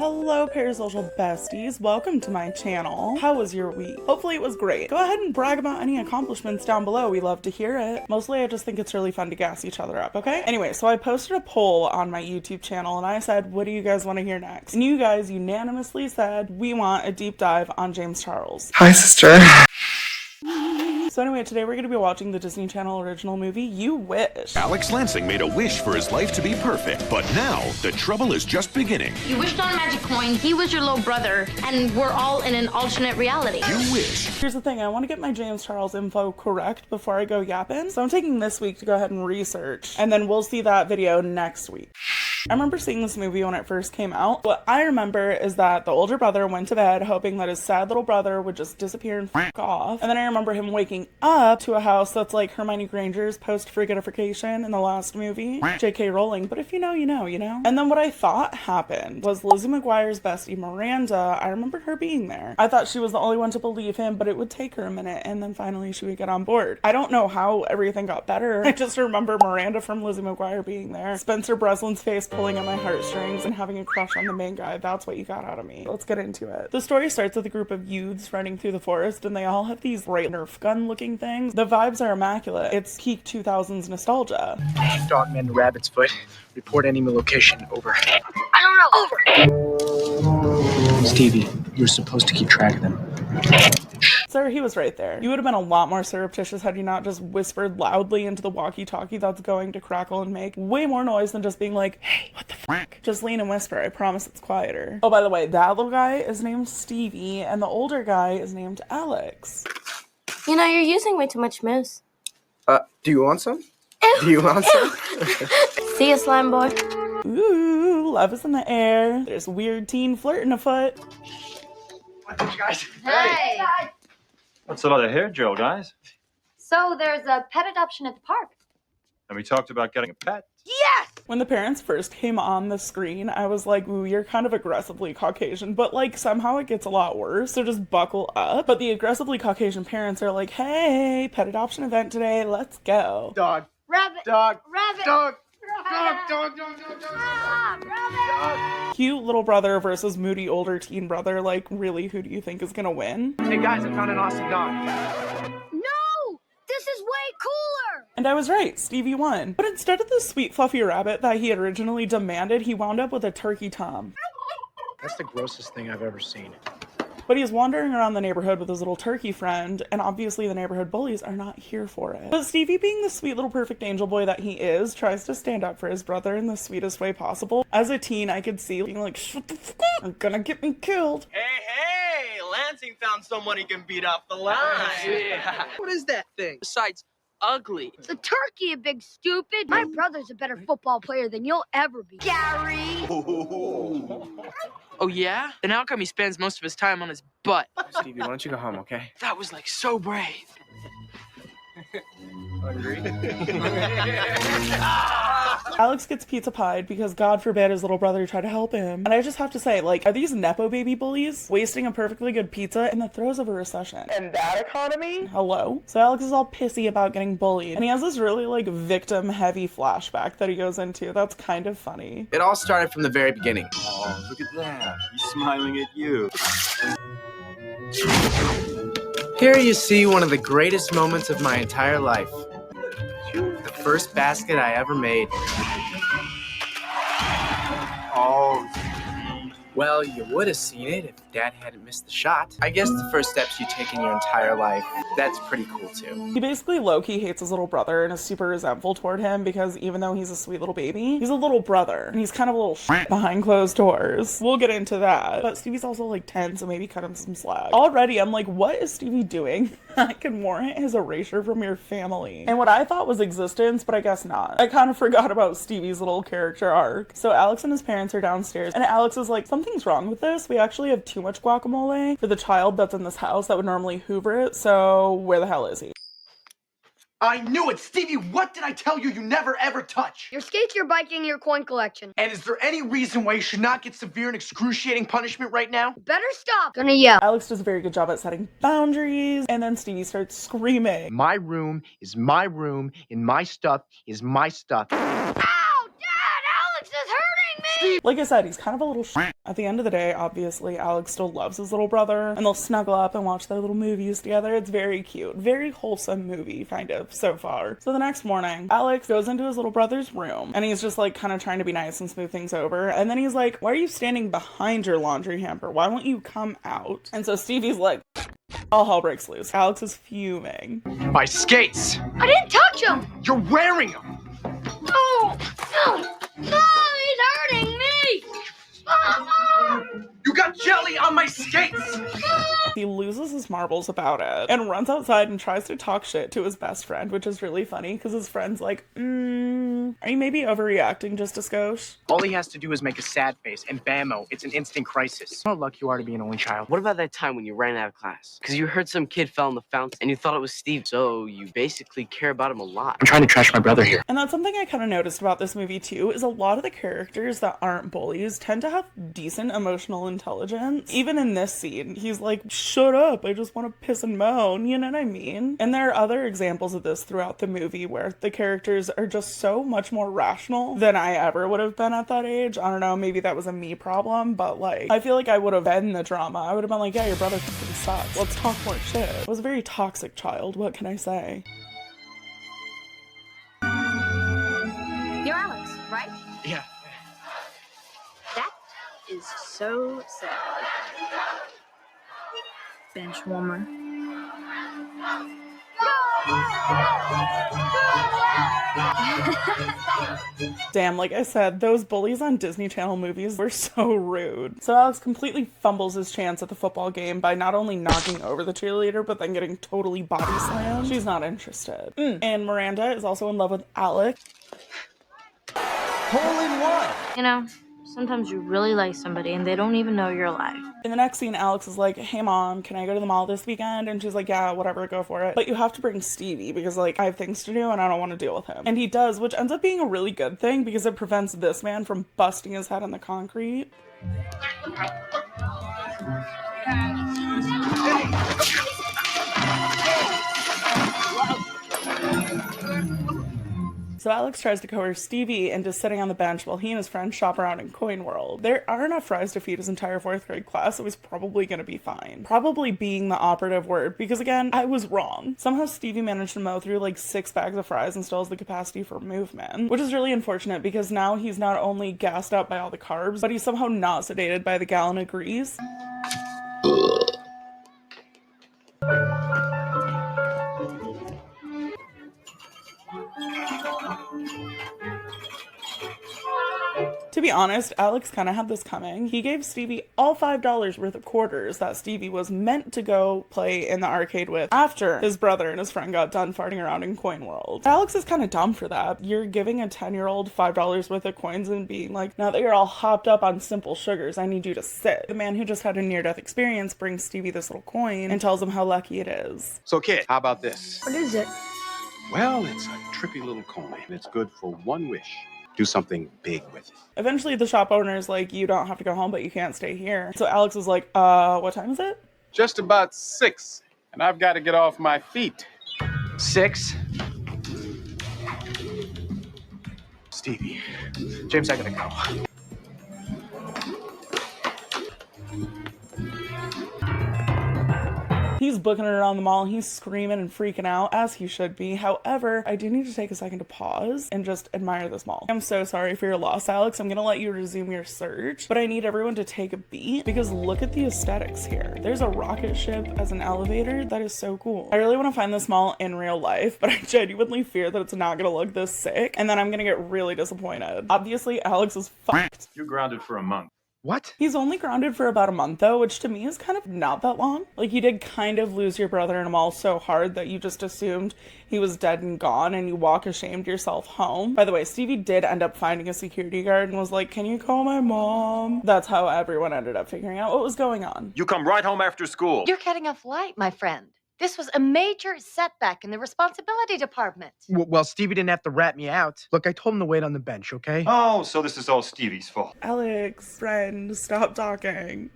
Hello parasocial besties, welcome to my channel. How was your week? Hopefully it was great. Go ahead and brag about any accomplishments down below, we love to hear it. Mostly I just think it's really fun to gas each other up, okay? Anyway, so I posted a poll on my YouTube channel and I said, what do you guys want to hear next? And you guys unanimously said, we want a deep dive on James Charles. Hi, sister. So anyway, today we're going to be watching the Disney Channel original movie, You Wish. Alex Lansing made a wish for his life to be perfect, but now the trouble is just beginning. You wished on a magic coin, he was your little brother, and we're all in an alternate reality. You wish. Here's the thing, I want to get my James Charles info correct before I go yapping, so I'm taking this week to go ahead and research, and then we'll see that video next week. I remember seeing this movie when it first came out. What I remember is that the older brother went to bed hoping that his sad little brother would just disappear and f*** off. And then I remember him waking up to a house that's like Hermione Granger's post-Forgetification in the last movie. J.K. Rowling, but if you know, you know, you know? And then what I thought happened was Lizzie McGuire's bestie Miranda, I remembered her being there. I thought she was the only one to believe him, but it would take her a minute and then finally she would get on board. I don't know how everything got better. I just remember Miranda from Lizzie McGuire being there. Spencer Breslin's face pulling on my heartstrings and having a crush on the main guy. That's what you got out of me. Let's get into it. The story starts with a group of youths running through the forest and they all have these bright Nerf gun looking things. The vibes are immaculate. It's peak 2000s nostalgia. Dogman to Rabbit's Foot. Report enemy location. Over. I don't know, over. Stevie, you're supposed to keep track of them. Sir, he was right there. You would have been a lot more surreptitious had you not just whispered loudly into the walkie-talkie that's going to crackle and make way more noise than just being like, hey, what the fuck? Just lean and whisper. I promise it's quieter. Oh, by the way, that little guy is named Stevie and the older guy is named Alex. You know, you're using way too much mousse. Do you want some? Do you want some? See ya, slime boy. Ooh, love is in the air. There's weird teen flirting afoot. Guys. Hey! What's a lot of hair gel, guys? So there's a pet adoption at the park. And we talked about getting a pet. When the parents first came on the screen, I was like, ooh, you're kind of aggressively Caucasian, but like somehow it gets a lot worse, so just buckle up. But the aggressively Caucasian parents are like, hey, pet adoption event today, let's go. Dog. Rabbit. Dog. Rabbit. Dog. Rabbit. Cute little brother versus moody older teen brother, like really, who do you think is gonna win? Hey guys, I found an awesome dog. No! This is way cooler! And I was right, Stevie won. But instead of the sweet fluffy rabbit that he had originally demanded, he wound up with a turkey tom. That's the grossest thing I've ever seen. But he's wandering around the neighborhood with his little turkey friend, and obviously the neighborhood bullies are not here for it. But Stevie, being the sweet little perfect angel boy that he is, tries to stand up for his brother in the sweetest way possible. As a teen, I could see being like, shut the fuck up, you're gonna get me killed. Hey, Lansing found someone he can beat off the line. Yeah. What is that thing? Besides, ugly. It's a turkey, you big stupid! My brother's a better football player than you'll ever be. Gary! Oh, yeah? Then how come he spends most of his time on his butt? Stevie, why don't you go home, okay? That was like so brave. Alex gets pizza pied because God forbid his little brother tried to help him. And I just have to say, like, are these Nepo baby bullies wasting a perfectly good pizza in the throes of a recession? And that economy? Hello? So Alex is all pissy about getting bullied. And he has this really, like, victim-heavy flashback that he goes into. That's kind of funny. It all started from the very beginning. Oh, look at that. He's smiling at you. Here you see one of the greatest moments of my entire life. The first basket I ever made. Oh, Well, you would have seen it if Dad hadn't missed the shot. I guess the first steps you take in your entire life, that's pretty cool too. He basically low-key hates his little brother and is super resentful toward him because even though he's a sweet little baby, he's a little brother and he's kind of a little shit behind closed doors. We'll get into that. But Stevie's also like 10, so maybe cut him some slack. Already, I'm like, what is Stevie doing that can warrant his erasure from your family? And what I thought was existence, but I guess not. I kind of forgot about Stevie's little character arc. So Alex and his parents are downstairs and Alex is like, something's wrong with this. We actually have too much guacamole for the child that's in this house that would normally hoover it, so where the hell is he? I knew it! Stevie, what did I tell you never ever touch? Your skates, your biking, your coin collection. And is there any reason why you should not get severe and excruciating punishment right now? Better stop. Gonna yell. Alex does a very good job at setting boundaries, and then Stevie starts screaming. My room is my room, and my stuff is my stuff. Ow! Dad! Alex is hurting me! Steve! Like I said, he's kind of a little At the end of the day, obviously, Alex still loves his little brother, and they'll snuggle up and watch their little movies together. It's very cute. Very wholesome movie, kind of, so far. So the next morning, Alex goes into his little brother's room, and he's just like kind of trying to be nice and smooth things over. And then he's like, why are you standing behind your laundry hamper? Why won't you come out? And so Stevie's like, all hell breaks loose. Alex is fuming. My skates! I didn't touch him! You're wearing them! Oh, no! No, he's hurting me! Ah! You got jelly on my skates! He loses his marbles about it and runs outside and tries to talk shit to his best friend, which is really funny because his friend's like, are you maybe overreacting just a skosh? All he has to do is make a sad face, and bammo, it's an instant crisis. How lucky you are to be an only child. What about that time when you ran out of class? Because you heard some kid fell in the fountain and you thought it was Steve, so you basically care about him a lot. I'm trying to trash my brother here. And that's something I kind of noticed about this movie too, is a lot of the characters that aren't bullies tend to have decent emotional intelligence. Even in this scene, he's like, shut up, I just want to piss and moan, you know what I mean? And there are other examples of this throughout the movie where the characters are just so much more rational than I ever would have been at that age. I don't know, maybe that was a me problem, but like, I feel like I would have been the drama. I would have been like, yeah, your brother fucking sucks. Let's talk more shit. I was a very toxic child, what can I say? You're Alex, right? Yeah. That is so sad. Bench warmer. Damn, like I said, those bullies on Disney Channel movies were so rude. So Alex completely fumbles his chance at the football game by not only knocking over the cheerleader, but then getting totally body slammed. She's not interested. And Miranda is also in love with Alex. Hole in one! You know, sometimes you really like somebody and they don't even know you're alive. In the next scene, Alex is like, hey mom, can I go to the mall this weekend? And she's like, yeah, whatever, go for it. But you have to bring Stevie because like I have things to do and I don't want to deal with him. And he does, which ends up being a really good thing because it prevents this man from busting his head on the concrete. So Alex tries to coerce Stevie into sitting on the bench while he and his friends shop around in Coin World. There are enough fries to feed his entire 4th grade class, so he's probably gonna be fine. Probably being the operative word, because again, I was wrong. Somehow Stevie managed to mow through like 6 bags of fries and still has the capacity for movement, which is really unfortunate because now he's not only gassed up by all the carbs, but he's somehow not sedated by the gallon of grease. To be honest, Alex kind of had this coming. He gave Stevie all $5 worth of quarters that Stevie was meant to go play in the arcade with after his brother and his friend got done farting around in Coin World. Alex is kind of dumb for that. You're giving a 10-year-old $5 worth of coins and being like, now that you're all hopped up on simple sugars, I need you to sit. The man who just had a near-death experience brings Stevie this little coin and tells him how lucky it is. So kid, how about this? What is it? Well, it's a trippy little coin. It's good for one wish. Do something big with it. Eventually the shop owner is like, you don't have to go home, but you can't stay here. So Alex is like, what time is it? Just about 6, and I've got to get off my feet. 6. Stevie. James, I gotta go. He's booking it around the mall. He's screaming and freaking out, as he should be. However, I do need to take a second to pause and just admire this mall. I'm so sorry for your loss, Alex. I'm gonna let you resume your search, but I need everyone to take a beat because look at the aesthetics here. There's a rocket ship as an elevator. That is so cool. I really want to find this mall in real life, but I genuinely fear that it's not gonna look this sick, and then I'm gonna get really disappointed. Obviously, Alex is fucked. You're grounded for a month. What? He's only grounded for about a month though, which to me is kind of not that long. Like, you did kind of lose your brother in a mall so hard that you just assumed he was dead and gone and you walk ashamed yourself home. By the way, Stevie did end up finding a security guard and was like, can you call my mom? That's how everyone ended up figuring out what was going on. You come right home after school. You're getting off light, my friend. This was a major setback in the responsibility department. Well, Stevie didn't have to rat me out. Look, I told him to wait on the bench, okay? Oh, so this is all Stevie's fault. Alex, friend, stop talking.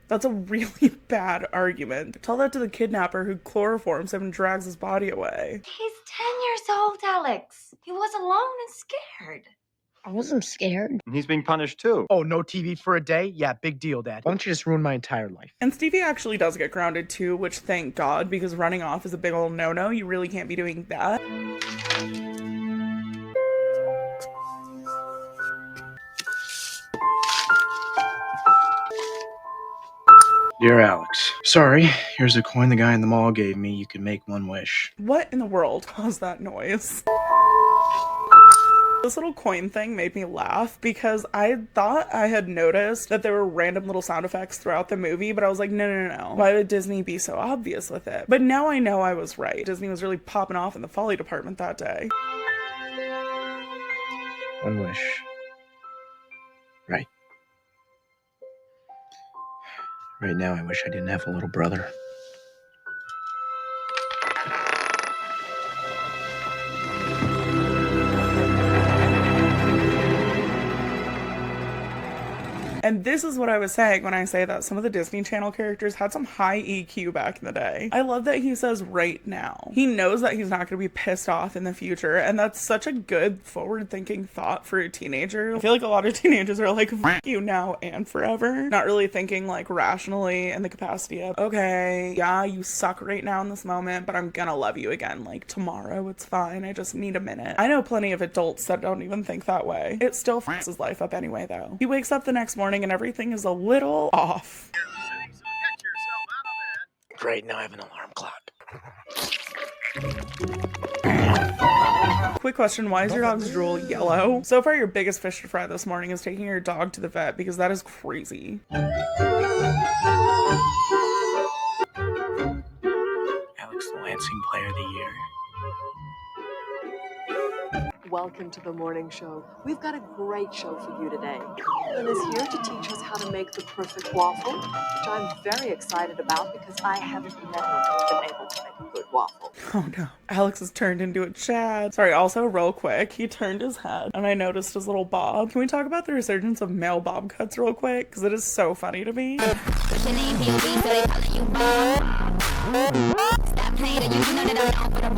That's a really bad argument. Tell that to the kidnapper who chloroforms him and drags his body away. He's 10 years old, Alex. He was alone and scared. I wasn't scared. And he's being punished too. Oh, no TV for a day? Yeah, big deal, Dad. Why don't you just ruin my entire life? And Stevie actually does get grounded too, which thank God, because running off is a big old no-no. You really can't be doing that. Dear Alex, sorry. Here's a coin the guy in the mall gave me. You can make one wish. What in the world caused that noise? This little coin thing made me laugh because I thought I had noticed that there were random little sound effects throughout the movie, but I was like, no. Why would Disney be so obvious with it? But now I know I was right. Disney was really popping off in the Folly department that day. One wish. Right. Right now, I wish I didn't have a little brother. And this is what I was saying when I say that some of the Disney Channel characters had some high EQ back in the day. I love that he says right now. He knows that he's not going to be pissed off in the future, and that's such a good forward-thinking thought for a teenager. I feel like a lot of teenagers are like, fuck you now and forever. Not really thinking like rationally in the capacity of, okay, yeah, you suck right now in this moment, but I'm gonna love you again. Like tomorrow, it's fine. I just need a minute. I know plenty of adults that don't even think that way. It still fucks his life up anyway, though. He wakes up the next morning and everything is a little off. Great, now I have an alarm clock. Quick question, why is your dog's drool yellow? So far, your biggest fish to fry this morning is taking your dog to the vet because that is crazy. Alex, the Lansing Player of the Year. Welcome to the morning show. We've got a great show for you today. Lynn is here to teach us how to make the perfect waffle, which I'm very excited about because I have never been able to make a good waffle. Oh no. Alex has turned into a Chad. Sorry, also real quick, he turned his head and I noticed his little bob. Can we talk about the resurgence of male bob cuts real quick? Because it is so funny to me.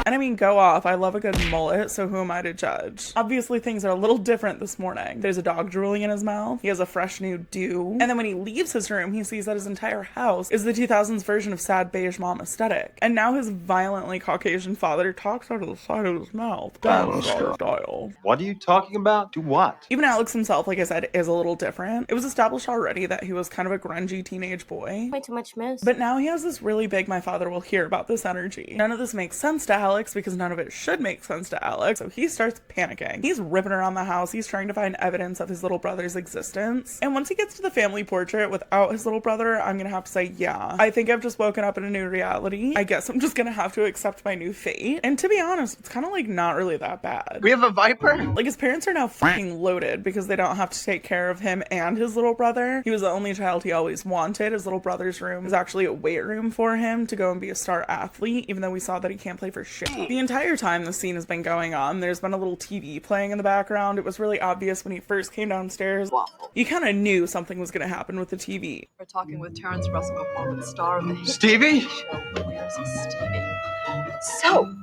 And I mean, go off. I love a good mullet, so who am I to judge? Obviously, things are a little different this morning. There's a dog drooling in his mouth. He has a fresh new do. And then when he leaves his room, he sees that his entire house is the 2000s version of sad beige mom aesthetic. And now his violently Caucasian father talks out of the side of his mouth. Gangsta style. What are you talking about? Do what? Even Alex himself, like I said, is a little different. It was established already that he was kind of a grungy teenage boy. Way too much miss. But now he has this really big my father will hear about this energy. None of this makes sense to Alex because none of it should make sense to Alex, so he starts panicking. He's ripping around the house. He's trying to find evidence of his little brother's existence. And once he gets to the family portrait without his little brother, I'm gonna have to say, yeah, I think I've just woken up in a new reality. I guess I'm just gonna have to accept my new fate. And to be honest, it's kind of like not really that bad. We have a viper? Like his parents are now fucking loaded because they don't have to take care of him and his little brother. He was the only child he always wanted. His little brother's room is actually a weight room for him to go and be a star athlete, even though we saw that he can't play for shit. The entire time this scene has been going on, there's been a little TV playing in the background. It was really obvious when he first came downstairs. Waffle. You kind of knew something was going to happen with the TV. We're talking with Terrence Russell McCormick, star of the hit Stevie? show Where's Stevie? So,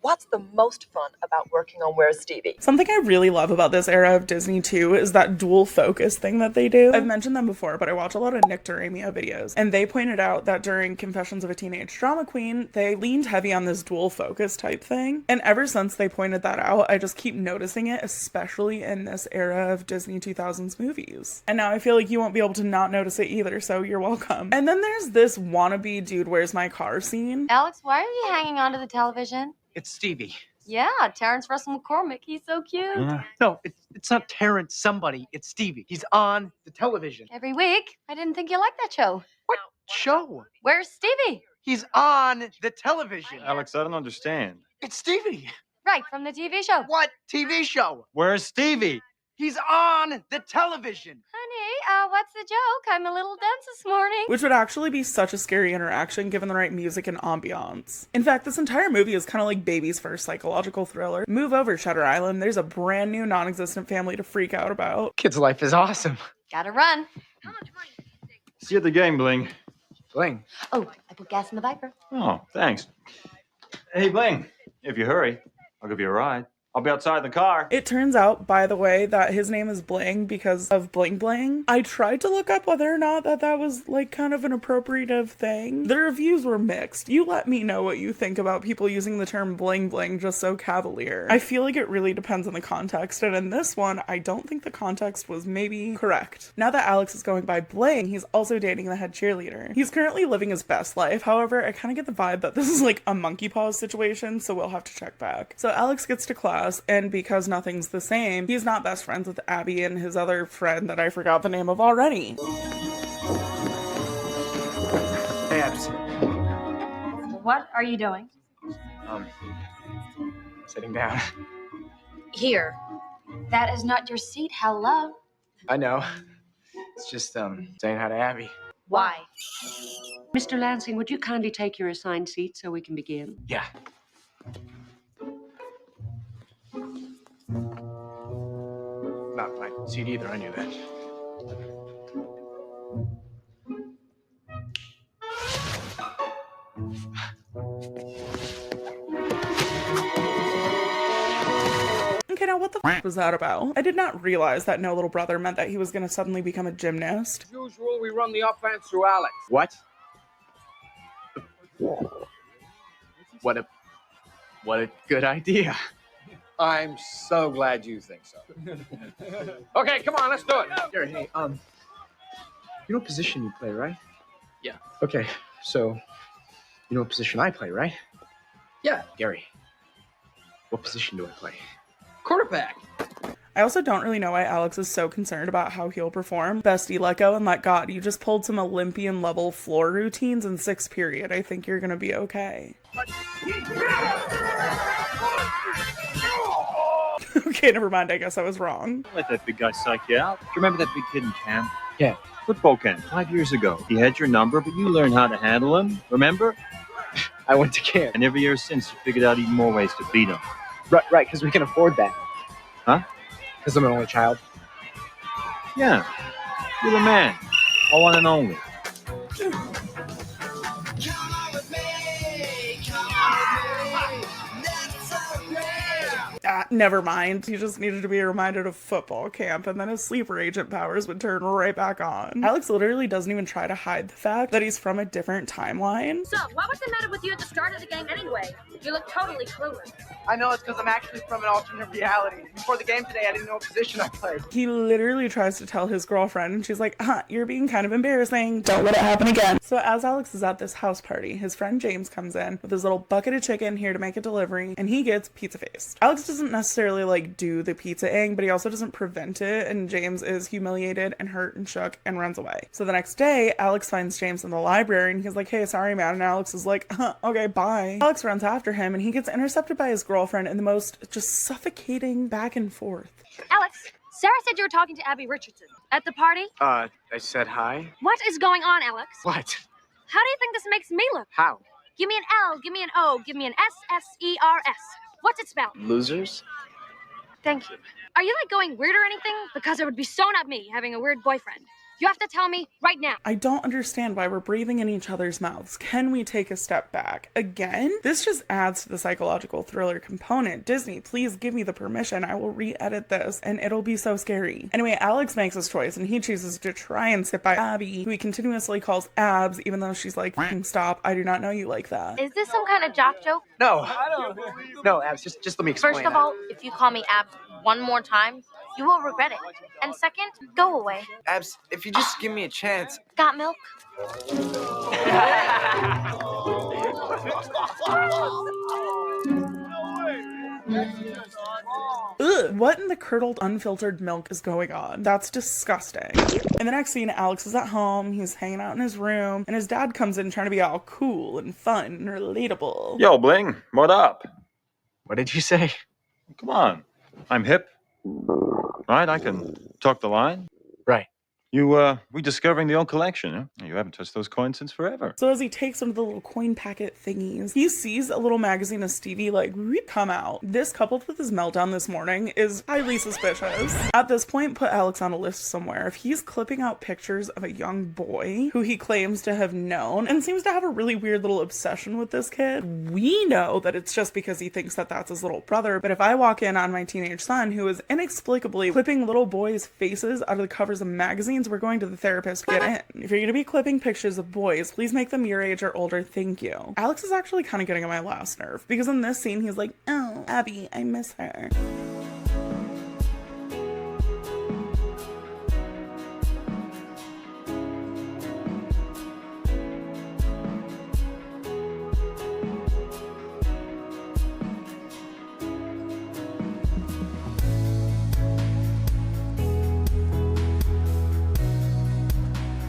what's the most fun about working on Where's Stevie? Something I really love about this era of Disney too is that dual focus thing that they do. I've mentioned them before, but I watch a lot of Nick Doramia videos, and they pointed out that during Confessions of a Teenage Drama Queen, they leaned heavy on this dual focus type thing. And ever since they pointed that out, I just keep noticing it, especially in this era of Disney 2000s movies. And now I feel like you won't be able to not notice it either, so you're welcome. And then there's this wannabe dude where's my car scene. Alex, why are you hanging onto the television? It's Stevie. Yeah, Terrence Russell McCormick. He's so cute. No, it's not Terrence somebody. It's Stevie. He's on the television. Every week. I didn't think you liked that show. What show? Where's Stevie? He's on the television. Alex, I don't understand. It's Stevie. Right, from the TV show. What TV show? Where's Stevie? He's on the television. Honey, what's the joke? I'm a little dense this morning. Which would actually be such a scary interaction given the right music and ambiance. In fact, this entire movie is kind of like baby's first psychological thriller. Move over, Shutter Island. There's a brand new non-existent family to freak out about. Kid's life is awesome. Gotta run. See you at the game, Bling. Bling. Oh, I put gas in the Viper. Oh, thanks. Hey, Bling, if you hurry, I'll give you a ride. I'll be outside the car. It turns out, by the way, that his name is Bling because of bling bling. I tried to look up whether or not that was like kind of an appropriative thing. The reviews were mixed. You let me know what you think about people using the term bling bling just so cavalier. I feel like it really depends on the context, and in this one, I don't think the context was maybe correct. Now that Alex is going by Bling, he's also dating the head cheerleader. He's currently living his best life. However, I kind of get the vibe that this is like a monkey paws situation, so we'll have to check back. So Alex gets to class, and because nothing's the same, he's not best friends with Abby and his other friend that I forgot the name of already. Hey, Abs. What are you doing? Sitting down. Here. That is not your seat. Hello. I know. It's just, saying hi to Abby. Why? Mr. Lansing, would you kindly take your assigned seat so we can begin? Yeah. Not my seat either, I knew that. Okay, now what the f was that about? I did not realize that no little brother meant that he was gonna suddenly become a gymnast. As usual, we run the offense through Alex. What? What a good idea. I'm so glad you think so. Okay, come on, let's do it. Gary, hey, you know what position you play, right? Yeah. Okay, so you know what position I play, right? Yeah. Gary, what position do I play? Quarterback. I also don't really know why Alex is so concerned about how he'll perform. Bestie, let go and let God. You just pulled some Olympian level floor routines in 6th period. I think you're gonna be okay. Okay, never mind. I guess I was wrong. Don't let that big guy psych you out. Do you remember that big kid in camp? Yeah. Football camp, 5 years ago. He had your number, but you learned how to handle him, remember? I went to camp. And every year since, you figured out even more ways to beat him. Right, because we can afford that. Huh? Because I'm an only child. Yeah. You're the man. Our one and only. Never mind. He just needed to be reminded of football camp, and then his sleeper agent powers would turn right back on. Alex literally doesn't even try to hide the fact that he's from a different timeline. So, what was the matter with you at the start of the game anyway? You look totally clueless. I know it's because I'm actually from an alternate reality. Before the game today, I didn't know what position I played. He literally tries to tell his girlfriend, and she's like, you're being kind of embarrassing. Don't let it happen again. So as Alex is at this house party, his friend James comes in with his little bucket of chicken here to make a delivery, and he gets pizza faced. Alex doesn't necessarily like do the pizza-ing, but he also doesn't prevent it, and James is humiliated and hurt and shook and runs away. So the next day, Alex finds James in the library, and he's like, hey, sorry, man. And Alex is like, okay, bye. Alex runs after him, and he gets intercepted by his girlfriend in the most just suffocating back and forth. Alex, Sarah said you were talking to Abby Richardson. At the party? I said hi. What is going on, Alex? What? How do you think this makes me look? How? Give me an L, give me an O, give me an S-S-E-R-S. What's it spelled? Losers? Thank you. Are you like going weird or anything? Because it would be so not me having a weird boyfriend. You have to tell me right now. I don't understand why we're breathing in each other's mouths. Can we take a step back? Again? This just adds to the psychological thriller component. Disney, please give me the permission. I will re-edit this and it'll be so scary. Anyway, Alex makes his choice and he chooses to try and sit by Abby, who he continuously calls Abs, even though she's like, stop, I do not know you like that. Is this some kind of jock joke? No. No, Abs, just let me explain. First of all, if you call me Abs one more time, you will regret it. And second, go away. Abs, if you just give me a chance. Got milk? Ugh, what in the curdled, unfiltered milk is going on? That's disgusting. In the next scene, Alex is at home, he's hanging out in his room, and his dad comes in trying to be all cool and fun and relatable. Yo, Bling, what up? What did you say? Come on. I'm hip. Right, I can talk the line. Right. You, rediscovering the old collection, huh? You haven't touched those coins since forever. So as he takes one of the little coin packet thingies, he sees a little magazine of Stevie like come out. This coupled with his meltdown this morning is highly suspicious. At this point, put Alex on a list somewhere. If he's clipping out pictures of a young boy who he claims to have known and seems to have a really weird little obsession with this kid, we know that it's just because he thinks that that's his little brother. But if I walk in on my teenage son who is inexplicably clipping little boys' faces out of the covers of magazines, we're going to the therapist to get in. If you're going to be clipping pictures of boys, please make them your age or older, thank you. Alex is actually kind of getting on my last nerve because in this scene he's like, oh, Abby, I miss her.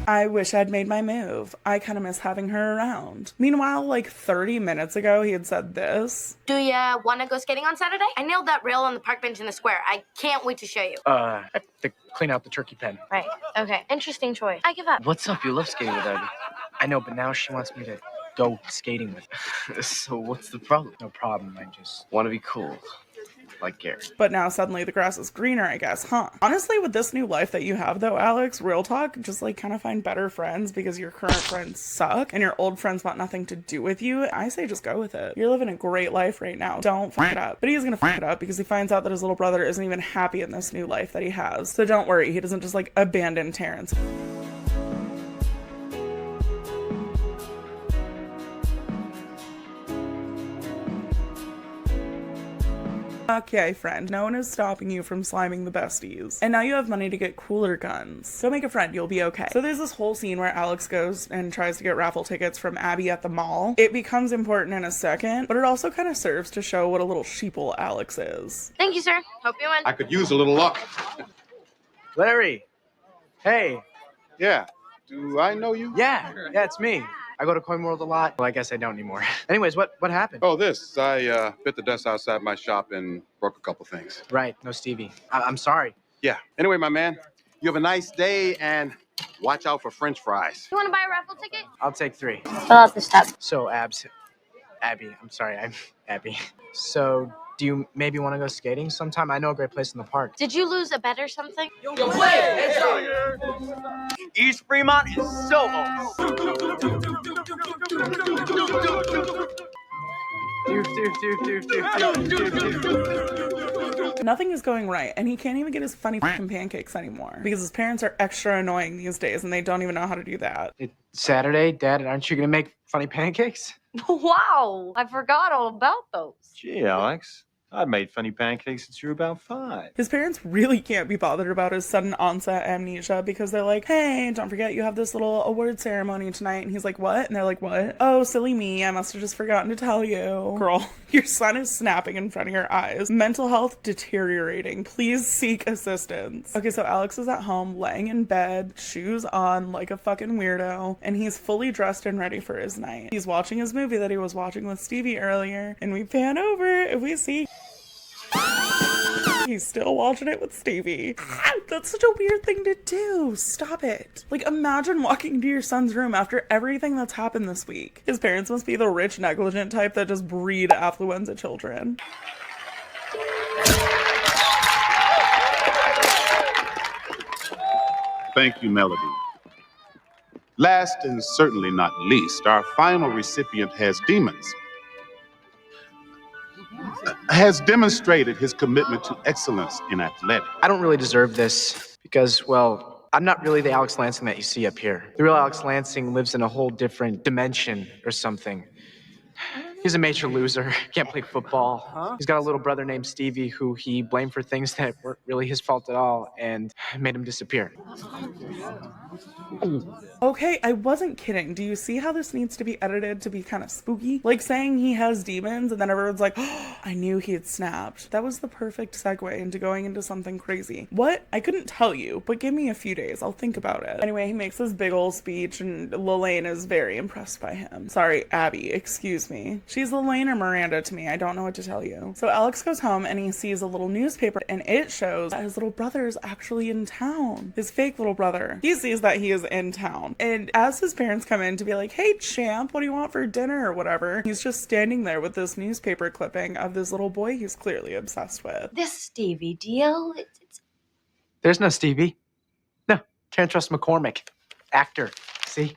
I wish I'd made my move. I kind of miss having her around. Meanwhile, like 30 minutes ago, he had said this. Do ya want to go skating on Saturday? I nailed that rail on the park bench in the square. I can't wait to show you. I have to clean out the turkey pen. Right. Okay. Interesting choice. I give up. What's up? You love skating with Abby. I know, but now she wants me to go skating with her. So what's the problem? No problem, I just want to be cool. Like Gary. But now suddenly the grass is greener, I guess, huh? Honestly, with this new life that you have though, Alex, real talk, just like kind of find better friends because your current friends suck and your old friends want nothing to do with you. I say just go with it. You're living a great life right now. Don't fuck it up. But he's gonna fuck it up because he finds out that his little brother isn't even happy in this new life that he has. So don't worry, he doesn't just like abandon Terrence. Okay, friend, no one is stopping you from sliming the besties. And now you have money to get cooler guns. Go make a friend, you'll be okay. So there's this whole scene where Alex goes and tries to get raffle tickets from Abby at the mall. It becomes important in a second, but it also kind of serves to show what a little sheeple Alex is. Thank you, sir. Hope you win. I could use a little luck. Larry, hey. Yeah. Do I know you? Yeah, it's me. I go to Coin World a lot. Well, I guess I don't anymore. Anyways, what happened? Oh, this. I bit the dust outside my shop and broke a couple things. Right, no Stevie. I'm sorry. Yeah. Anyway, my man, you have a nice day and watch out for French fries. You want to buy a raffle ticket? I'll take 3. Fill out the step. So, Abby, I'm sorry, I'm Abby. So, do you maybe want to go skating sometime? I know a great place in the park. Did you lose a bet or something? East Fremont is so old. Nothing is going right, and he can't even get his funny fucking pancakes anymore because his parents are extra annoying these days and they don't even know how to do that. It's Saturday, Dad, aren't you gonna make funny pancakes? Wow, I forgot all about those. Gee, Alex. I've made funny pancakes since you were about 5. His parents really can't be bothered about his sudden onset amnesia because they're like, hey, don't forget you have this little award ceremony tonight. And he's like, what? And they're like, what? Oh, silly me. I must have just forgotten to tell you. Girl, your son is snapping in front of your eyes. Mental health deteriorating. Please seek assistance. Okay, so Alex is at home laying in bed, shoes on like a fucking weirdo, and he's fully dressed and ready for his night. He's watching his movie that he was watching with Stevie earlier, and we pan over and we see he's still watching it with Stevie. That's such a weird thing to do. Stop it. Like, imagine walking into your son's room after everything that's happened this week. His parents must be the rich, negligent type that just breed affluenza children. Thank you, Melody. Last and certainly not least, our final recipient has demons. Has demonstrated his commitment to excellence in athletics. I don't really deserve this because, well, I'm not really the Alex Lansing that you see up here. The real Alex Lansing lives in a whole different dimension or something. He's a major loser, can't play football. He's got a little brother named Stevie who he blamed for things that weren't really his fault at all and made him disappear. Okay, I wasn't kidding. Do you see how this needs to be edited to be kind of spooky? Like saying he has demons and then everyone's like, oh, I knew he had snapped. That was the perfect segue into going into something crazy. What? I couldn't tell you, but give me a few days. I'll think about it. Anyway, he makes this big old speech and Lillian is very impressed by him. Sorry, Abby, excuse me. She's Elaine or Miranda to me. I don't know what to tell you. So Alex goes home and he sees a little newspaper and it shows that his little brother is actually in town. His fake little brother. He sees that he is in town. And as his parents come in to be like, hey champ, what do you want for dinner or whatever? He's just standing there with this newspaper clipping of this little boy he's clearly obsessed with. This Stevie deal, There's no Stevie. No, Terrence Ross McCormick. Actor. See?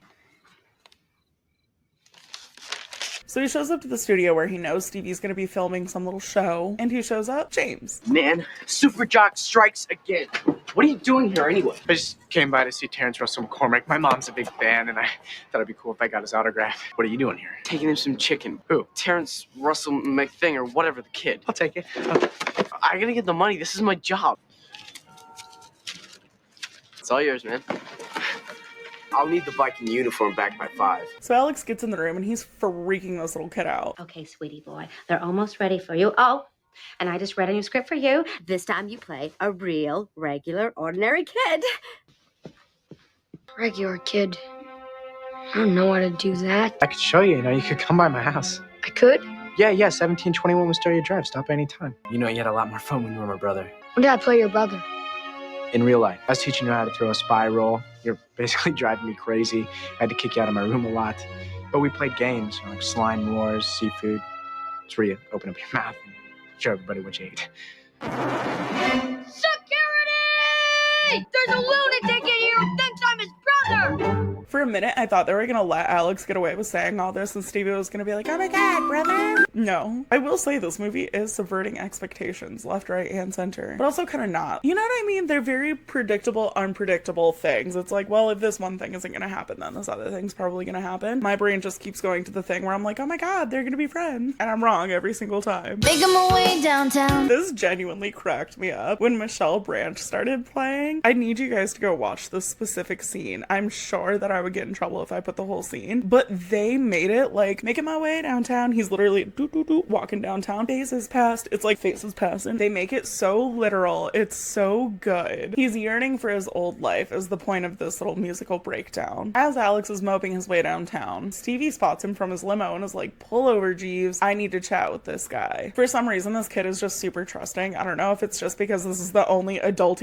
So he shows up to the studio where he knows Stevie's gonna be filming some little show, and he shows up, James. Man, Super Jock strikes again. What are you doing here anyway? I just came by to see Terrence Russell McCormick. My mom's a big fan, and I thought it'd be cool if I got his autograph. What are you doing here? Taking him some chicken. Who? Terrence Russell McThing or whatever, the kid. I'll take it. I gotta get the money. This is my job. It's all yours, man. I'll need the Viking uniform back by 5. So Alex gets in the room and he's freaking this little kid out. Okay, sweetie boy, they're almost ready for you. Oh, and I just read a new script for you. This time you play a real, regular, ordinary kid. Regular kid. I don't know how to do that. I could show you, you could come by my house. I could? Yeah, 1721 Wisteria Drive. Stop anytime. You had a lot more fun when you were my brother. When did I play your brother? In real life. I was teaching you how to throw a spy roll. You're basically driving me crazy. I had to kick you out of my room a lot. But we played games, like slime wars, seafood. It's where you open up your mouth and show everybody what you ate. Security! There's a lunatic in here who thinks I'm his brother! For a minute, I thought they were gonna let Alex get away with saying all this and Stevie was gonna be like, oh my god, brother. No. I will say this movie is subverting expectations, left, right, and center. But also kind of not. You know what I mean? They're very predictable, unpredictable things. It's like, well, if this one thing isn't gonna happen, then this other thing's probably gonna happen. My brain just keeps going to the thing where I'm like, oh my god, they're gonna be friends. And I'm wrong every single time. Make 'em away downtown. This genuinely cracked me up. When Michelle Branch started playing, I need you guys to go watch this specific scene. I'm sure that I would get in trouble if I put the whole scene, but they made it like, making my way downtown. He's literally walking downtown. Faces past. It's like faces passing. They make it so literal. It's so good. He's yearning for his old life is the point of this little musical breakdown. As Alex is moping his way downtown, Stevie spots him from his limo and is like, pull over, Jeeves. I need to chat with this guy. For some reason, this kid is just super trusting. I don't know if it's just because this is the only adult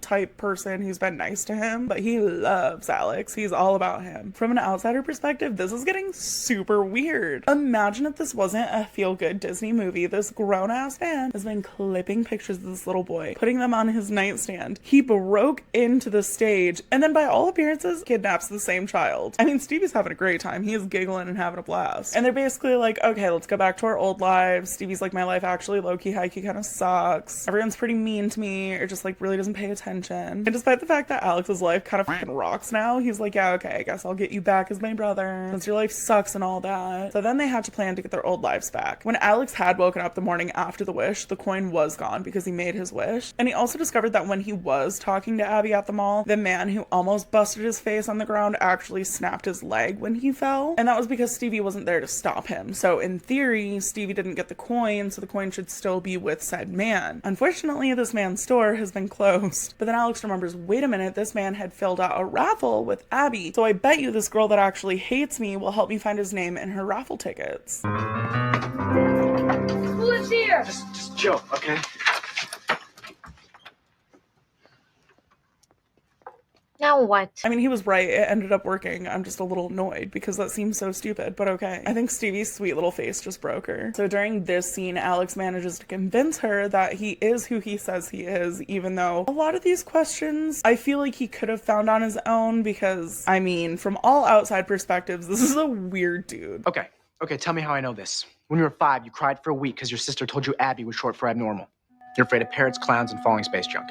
type person who's been nice to him, but he loves Alex. He's all about him. From an outsider perspective, this is getting super weird. Imagine if this wasn't a feel-good Disney movie. This grown-ass man has been clipping pictures of this little boy, putting them on his nightstand. He broke into the stage and then by all appearances kidnaps the same child. I mean, Stevie's having a great time. He is giggling and having a blast. And they're basically like, okay, let's go back to our old lives. Stevie's like, my life actually low-key, high-key kind of sucks. Everyone's pretty mean to me or just like really doesn't pay attention. And despite the fact that Alex's life kind of fucking rocks now, he's like, yeah, okay, I guess I'll get you back as my brother since your life sucks and all that. So then they had to plan to get their old lives back. When Alex had woken up the morning after the wish, the coin was gone because he made his wish. And he also discovered that when he was talking to Abby at the mall, the man who almost busted his face on the ground actually snapped his leg when he fell. And that was because Stevie wasn't there to stop him. So in theory, Stevie didn't get the coin, so the coin should still be with said man. Unfortunately, this man's store has been closed. But then Alex remembers, wait a minute, this man had filled out a raffle with Abby. So I bet you this girl that actually hates me will help me find his name in her raffle tickets. Who lives here? Just Joe, okay? Now what? I mean, he was right. It ended up working. I'm just a little annoyed because that seems so stupid, but okay. I think Stevie's sweet little face just broke her. So during this scene, Alex manages to convince her that he is who he says he is, even though a lot of these questions I feel like he could have found on his own because, I mean, from all outside perspectives, this is a weird dude. Okay, tell me how I know this. When you were 5, you cried for a week because your sister told you Abby was short for abnormal. You're afraid of parrots, clowns, and falling space junk.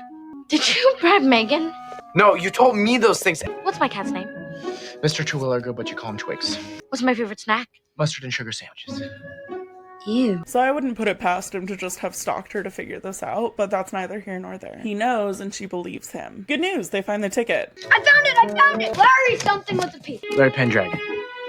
Did you bribe Megan? No, you told me those things. What's my cat's name? Mr. Terwilliger, but you call him Twigs. What's my favorite snack? Mustard and sugar sandwiches. Ew. So I wouldn't put it past him to just have stalked her to figure this out, but that's neither here nor there. He knows and she believes him. Good news, they find the ticket. I found it! Larry something with a P. Larry Pendragon.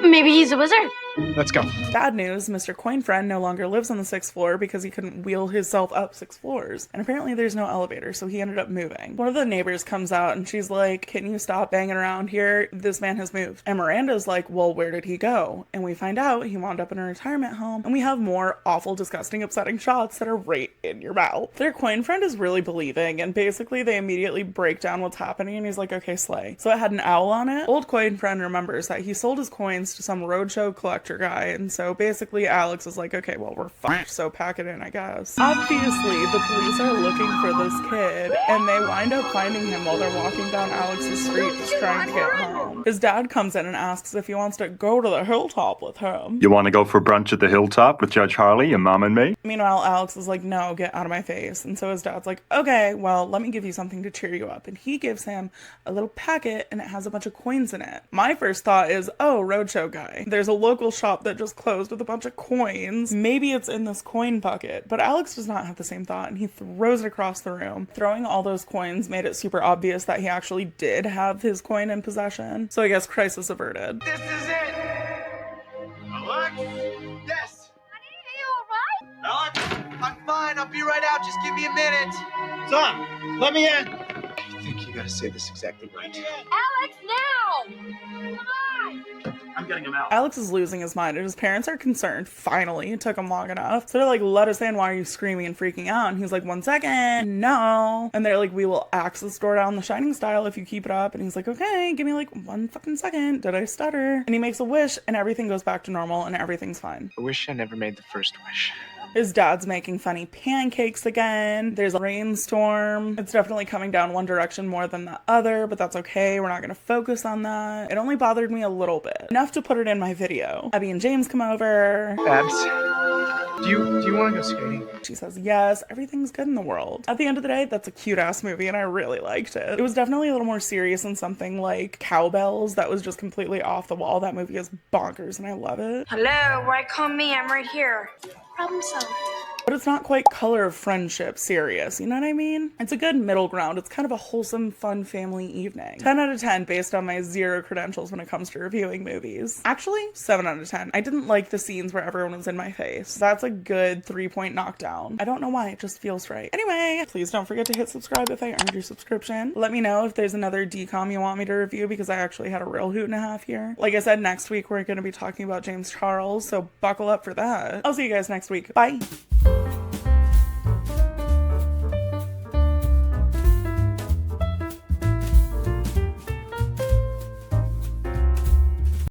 Maybe he's a wizard. Let's go. Bad news, Mr. Coin Friend no longer lives on the 6th floor because he couldn't wheel himself up 6 floors. And apparently there's no elevator, so he ended up moving. One of the neighbors comes out and she's like, can you stop banging around here? This man has moved. And Miranda's like, well, where did he go? And we find out he wound up in a retirement home, and we have more awful, disgusting, upsetting shots that are right in your mouth. Their Coin Friend is really believing, and basically they immediately break down what's happening, and he's like, okay, slay. So it had an owl on it. Old Coin Friend remembers that he sold his coins to some roadshow collector guy, and so basically Alex is like, okay, well, we're fucked, so pack it in, I guess. Obviously, the police are looking for this kid, and they wind up finding him while they're walking down Alex's street just trying to get home. His dad comes in and asks if he wants to go to the hilltop with him. You want to go for brunch at the hilltop with Judge Harley, your mom and me? Meanwhile, Alex is like, no, get out of my face. And so his dad's like, okay, well, let me give you something to cheer you up. And he gives him a little packet, and it has a bunch of coins in it. My first thought is, oh, roadshow guy. There's a local shop that just closed with a bunch of coins. Maybe it's in this coin bucket. But Alex does not have the same thought, and he throws it across the room. Throwing all those coins made it super obvious that he actually did have his coin in possession. So I guess crisis averted. This is it! Alex? Yes! Honey, are you alright? Alex? I'm fine. I'll be right out. Just give me a minute. Son, let me in. I think you gotta say this exactly right. Alex, now! Come on! I'm getting him out. Alex is losing his mind, and his parents are concerned. Finally, it took him long enough. So they're like, let us in. Why are you screaming and freaking out? And he's like, 1 second, no. And they're like, we will axe this door down the Shining style if you keep it up. And he's like, okay, give me like 1 fucking second. Did I stutter? And he makes a wish, and everything goes back to normal, and everything's fine. I wish I never made the first wish. His dad's making funny pancakes again. There's a rainstorm. It's definitely coming down one direction more than the other, but that's okay. We're not going to focus on that. It only bothered me a little bit. Enough to put it in my video. Abby and James come over. Babs, do you want to go skating? She says yes. Everything's good in the world. At the end of the day, that's a cute-ass movie, and I really liked it. It was definitely a little more serious than something like Cowbells that was just completely off the wall. That movie is bonkers, and I love it. Hello, why call me? I'm right here. Problem solved. But it's not quite Color of Friendship serious, you know what I mean? It's a good middle ground. It's kind of a wholesome, fun family evening. 10 out of 10 based on my 0 credentials when it comes to reviewing movies. Actually, 7 out of 10. I didn't like the scenes where everyone was in my face. That's a good 3-point knockdown. I don't know why, it just feels right. Anyway, please don't forget to hit subscribe if I earned your subscription. Let me know if there's another DCOM you want me to review, because I actually had a real hoot and a half here. Like I said, next week we're going to be talking about James Charles, so buckle up for that. I'll see you guys next week. Bye!